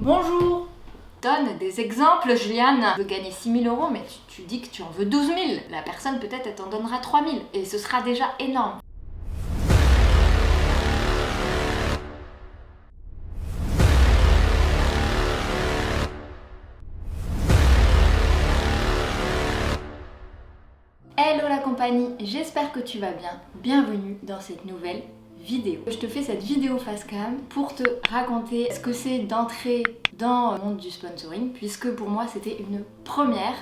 Bonjour. Donne des exemples, Juliane. Tu veux gagner 6 000 €, mais tu dis que tu en veux 12 000. La personne, peut-être, elle t'en donnera 3 000. Et ce sera déjà énorme. Hello la compagnie, j'espère que tu vas bien. Bienvenue dans cette nouvelle vidéo. Je te fais cette vidéo face cam pour te raconter ce que c'est d'entrer dans le monde du sponsoring, puisque pour moi c'était une première.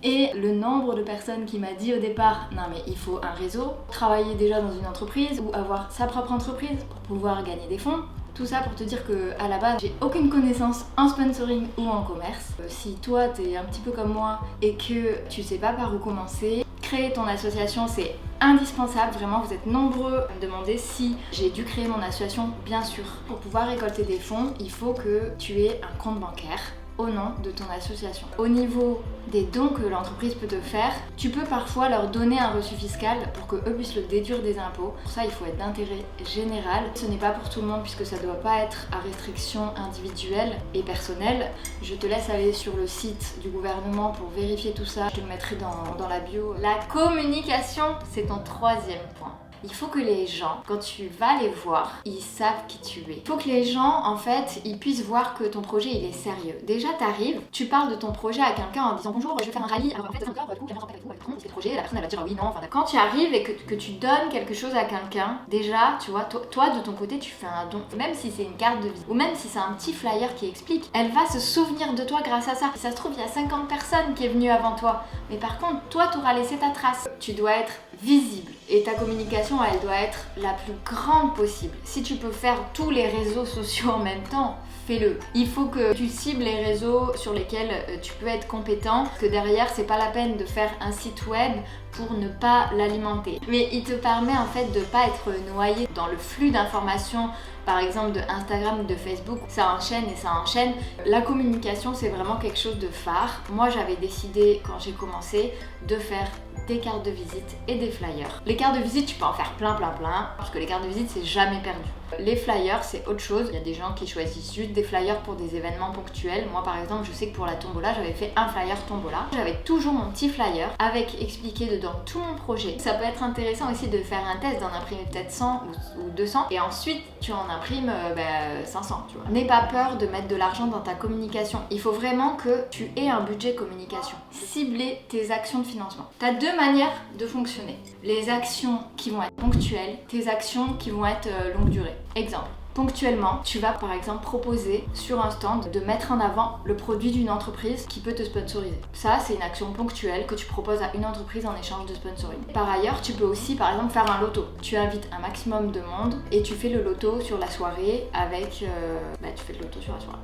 Et le nombre de personnes qui m'a dit au départ, non mais il faut un réseau, travailler déjà dans une entreprise ou avoir sa propre entreprise pour pouvoir gagner des fonds. Tout ça pour te dire que à la base j'ai aucune connaissance en sponsoring ou en commerce. Si toi t'es un petit peu comme moi et que tu sais pas par où commencer, créer ton association c'est indispensable, vraiment vous êtes nombreux à me demander si j'ai dû créer mon association. Bien sûr, pour pouvoir récolter des fonds, il faut que tu aies un compte bancaire au nom de ton association. Au niveau des dons que l'entreprise peut te faire, tu peux parfois leur donner un reçu fiscal pour qu'eux puissent le déduire des impôts. Pour ça, il faut être d'intérêt général. Ce n'est pas pour tout le monde puisque ça ne doit pas être à restriction individuelle et personnelle. Je te laisse aller sur le site du gouvernement pour vérifier tout ça. Je te le mettrai dans la bio. La communication, c'est ton troisième point. Il faut que les gens, quand tu vas les voir, ils savent qui tu es. Il faut que les gens, en fait, ils puissent voir que ton projet, il est sérieux. Déjà, t'arrives, tu parles de ton projet à quelqu'un en disant « Bonjour, je vais faire un rallye. Alors en fait, c'est encore, du coup, j'aimerais en parler avec vous, avec le projet. » La personne, elle va dire « Oui, non, enfin d'accord. » Quand tu arrives et que tu donnes quelque chose à quelqu'un, déjà, tu vois, toi, de ton côté, tu fais un don. Même si c'est une carte de visite, ou même si c'est un petit flyer qui explique, elle va se souvenir de toi grâce à ça. Si ça se trouve, il y a 50 personnes qui est venues avant toi. Mais par contre, toi, tu auras laissé ta trace. Tu dois être visible. Et ta communication, elle doit être la plus grande possible. Si tu peux faire tous les réseaux sociaux en même temps, fais-le. Il faut que tu cibles les réseaux sur lesquels tu peux être compétent, parce que derrière, c'est pas la peine de faire un site web pour ne pas l'alimenter. Mais il te permet en fait de pas être noyé dans le flux d'informations, par exemple de Instagram ou de Facebook. Ça enchaîne et ça enchaîne. La communication, c'est vraiment quelque chose de phare. Moi, j'avais décidé, quand j'ai commencé, de faire des cartes de visite et des flyers. Les cartes de visite, tu peux en faire plein, parce que les cartes de visite, c'est jamais perdu. Les flyers, c'est autre chose. Il y a des gens qui choisissent juste des flyers pour des événements ponctuels. Moi, par exemple, je sais que pour la tombola, j'avais fait un flyer tombola. J'avais toujours mon petit flyer avec expliqué dedans tout mon projet. Ça peut être intéressant aussi de faire un test, d'en imprimer peut-être 100 ou 200 et ensuite tu en imprimes 500, tu vois. N'aie pas peur de mettre de l'argent dans ta communication. Il faut vraiment que tu aies un budget communication. Cibler tes actions de financement. Tu as deux manières de fonctionner. Les actions qui vont être ponctuelles, tes actions qui vont être longue durée. Exemple. Ponctuellement, tu vas par exemple proposer sur un stand de mettre en avant le produit d'une entreprise qui peut te sponsoriser. Ça, c'est une action ponctuelle que tu proposes à une entreprise en échange de sponsoring. Par ailleurs, tu peux aussi par exemple faire un loto. Tu invites un maximum de monde et tu fais le loto sur la soirée avec... tu fais le loto sur la soirée.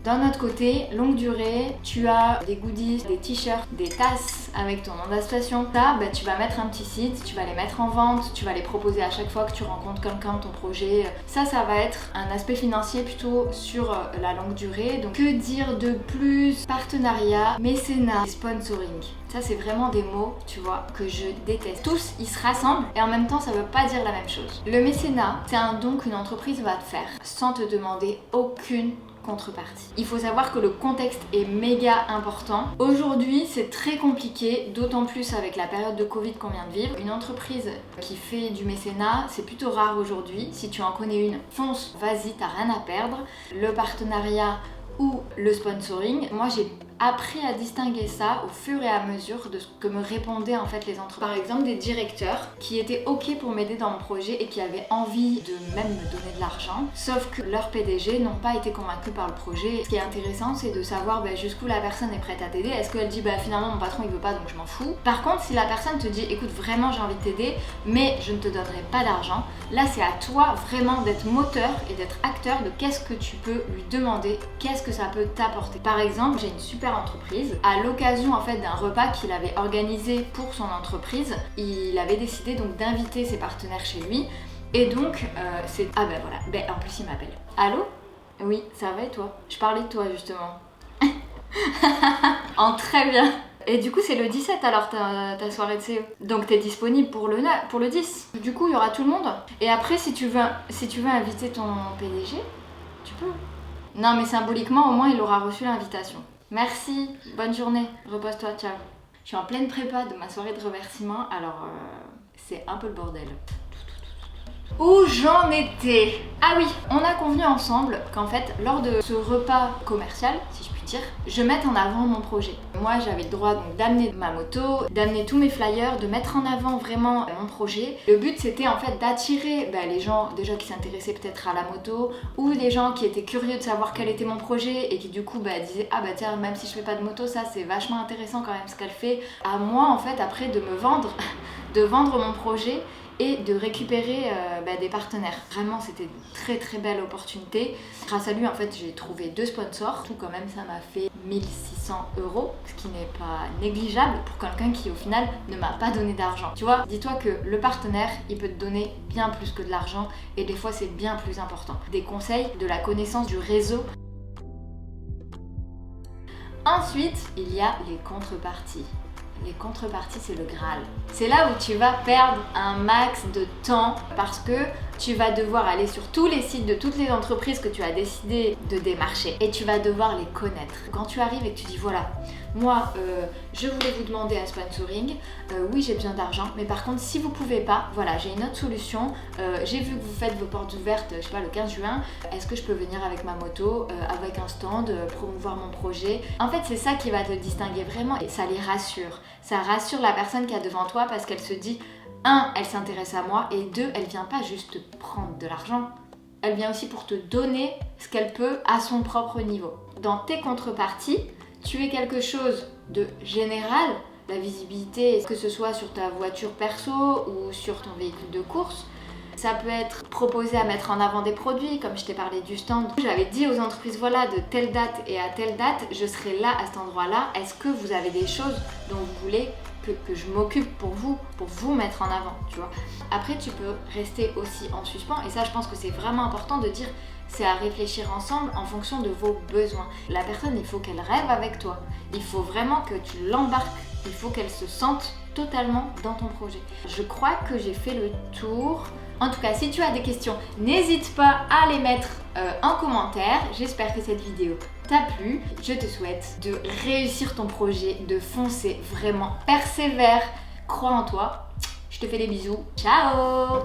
D'un autre côté, longue durée, tu as des goodies, des t-shirts, des tasses avec ton nom d'association. Ça, tu vas mettre un petit site, tu vas les mettre en vente, tu vas les proposer à chaque fois que tu rencontres quelqu'un de ton projet. Ça va être un aspect financier plutôt sur la longue durée. Donc que dire de plus? Partenariat, mécénat, sponsoring. Ça, c'est vraiment des mots, tu vois, que je déteste. Tous, ils se rassemblent et en même temps, ça veut pas dire la même chose. Le mécénat, c'est un don qu'une entreprise va te faire sans te demander aucune contrepartie. Il faut savoir que le contexte est méga important. Aujourd'hui, c'est très compliqué, d'autant plus avec la période de Covid qu'on vient de vivre. Une entreprise qui fait du mécénat, c'est plutôt rare aujourd'hui. Si tu en connais une, fonce, vas-y, t'as rien à perdre. Le partenariat ou le sponsoring, moi j'ai appris à distinguer ça au fur et à mesure de ce que me répondaient en fait les entreprises. Par exemple, des directeurs qui étaient ok pour m'aider dans mon projet et qui avaient envie de même me donner de l'argent, sauf que leurs PDG n'ont pas été convaincus par le projet. Ce qui est intéressant, c'est de savoir jusqu'où la personne est prête à t'aider. Est-ce qu'elle dit finalement mon patron il veut pas donc je m'en fous. Par contre, si la personne te dit écoute vraiment j'ai envie de t'aider mais je ne te donnerai pas d'argent, là c'est à toi vraiment d'être moteur et d'être acteur de qu'est-ce que tu peux lui demander, qu'est-ce que ça peut t'apporter. Par exemple, j'ai une super entreprise. À l'occasion en fait d'un repas qu'il avait organisé pour son entreprise, il avait décidé donc d'inviter ses partenaires chez lui. Et donc c'est... Ah voilà, en plus il m'appelle. Allô? Oui, ça va et toi? Je parlais de toi justement. Très bien. Et du coup c'est le 17 alors ta soirée de CEO. Donc t'es disponible pour le 10. Du coup il y aura tout le monde. Et après si tu veux inviter ton PDG, tu peux. Non mais symboliquement au moins il aura reçu l'invitation. Merci, bonne journée, repose-toi, ciao. Je suis en pleine prépa de ma soirée de remerciement, alors c'est un peu le bordel. Où j'en étais? Ah oui, on a convenu ensemble qu'en fait, lors de ce repas commercial, si je puis dire, je mette en avant mon projet. Moi, j'avais le droit donc d'amener ma moto, d'amener tous mes flyers, de mettre en avant vraiment mon projet. Le but, c'était en fait d'attirer les gens déjà qui s'intéressaient peut-être à la moto ou des gens qui étaient curieux de savoir quel était mon projet et qui du coup disaient ah bah tiens, même si je fais pas de moto, ça c'est vachement intéressant quand même ce qu'elle fait. À moi en fait après de me vendre, de vendre mon projet et de récupérer des partenaires. Vraiment c'était une très très belle opportunité. Grâce à lui en fait j'ai trouvé 2 sponsors, tout quand même ça m'a fait 1600 €, ce qui n'est pas négligeable pour quelqu'un qui au final ne m'a pas donné d'argent. Tu vois, dis-toi que le partenaire il peut te donner bien plus que de l'argent et des fois c'est bien plus important. Des conseils, de la connaissance, du réseau. Ensuite, il y a les contreparties. Les contreparties, c'est le Graal. C'est là où tu vas perdre un max de temps parce que tu vas devoir aller sur tous les sites de toutes les entreprises que tu as décidé de démarcher et tu vas devoir les connaître. Quand tu arrives et que tu dis voilà, moi je voulais vous demander un sponsoring, oui j'ai besoin d'argent, mais par contre si vous pouvez pas, voilà j'ai une autre solution, j'ai vu que vous faites vos portes ouvertes, je sais pas le 15 juin, est-ce que je peux venir avec ma moto, avec un stand, promouvoir mon projet? En fait c'est ça qui va te distinguer vraiment et ça les rassure. Ça rassure la personne qui est devant toi parce qu'elle se dit 1, elle s'intéresse à moi et 2, elle vient pas juste te prendre de l'argent. Elle vient aussi pour te donner ce qu'elle peut à son propre niveau. Dans tes contreparties, tu es quelque chose de général, la visibilité, que ce soit sur ta voiture perso ou sur ton véhicule de course. Ça peut être proposé à mettre en avant des produits, comme je t'ai parlé du stand. J'avais dit aux entreprises, voilà, de telle date et à telle date, je serai là à cet endroit-là. Est-ce que vous avez des choses dont vous voulez que je m'occupe pour vous mettre en avant, tu vois. Après, tu peux rester aussi en suspens, et ça, je pense que c'est vraiment important de dire, c'est à réfléchir ensemble en fonction de vos besoins. La personne, il faut qu'elle rêve avec toi. Il faut vraiment que tu l'embarques. Il faut qu'elle se sente totalement dans ton projet. Je crois que j'ai fait le tour. En tout cas, si tu as des questions, n'hésite pas à les mettre en commentaire. J'espère que cette vidéo t'a plu. Je te souhaite de réussir ton projet, de foncer vraiment, persévère, crois en toi. Je te fais des bisous. Ciao!